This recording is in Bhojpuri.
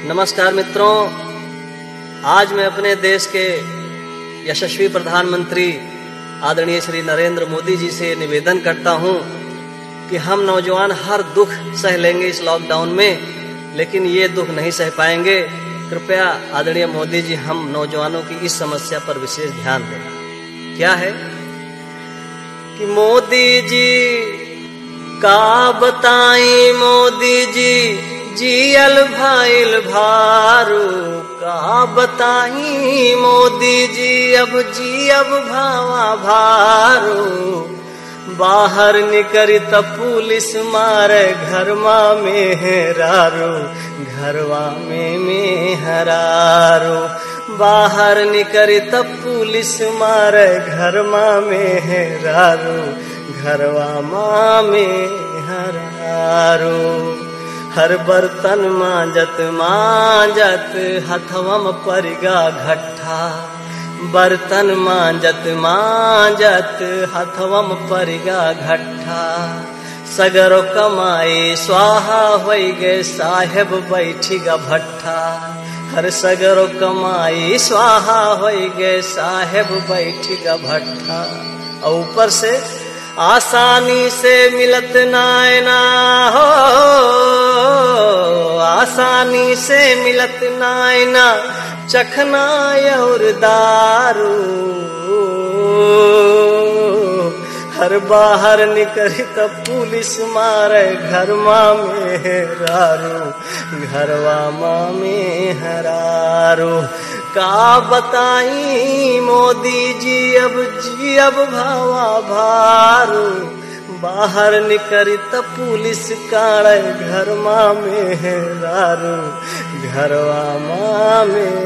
नमस्कार मित्रों, आज मैं अपने देश के यशस्वी प्रधानमंत्री आदरणीय श्री नरेंद्र मोदी जी से निवेदन करता हूं कि हम नौजवान हर दुख सह लेंगे इस लॉकडाउन में, लेकिन ये दुख नहीं सह पाएंगे। कृपया आदरणीय मोदी जी हम नौजवानों की इस समस्या पर विशेष ध्यान दें। क्या है कि मोदी जी का बताई, मोदी जी जियल भाईल भारू का बताई, मोदी जी अब जियब भावा भारू। बाहर निकरी त पुलिस मारे घरमा में हेरारू, घरवा में हरारू। बाहर निकरी त पुलिस मारे घरमा में हेरारू, घरवा में हरारू। हर बर्तन मांजत मांजत हथवम परिगा घट्ठा, बर्तन मांजत मांजत हथवम परिगा घट्ठा। सगरो कमाई स्वाहा होई गे साहेब बैठिगा भट्ठा, हर सगरो कमाई स्वाहा होई गे साहेब बैठिगा भट्ठा। और ऊपर से आसानी से मिलत नायना हो, आसानी से मिलत नायना चखना और दारू। हर बाहर निकली त पुलिस मारे घरमा में हेरारू, घरवा में हरारू। का बताई मोदी जी अब भावा भारू। बाहर निकली त पुलिस काड़े घरमा में हेरारू, घरवा में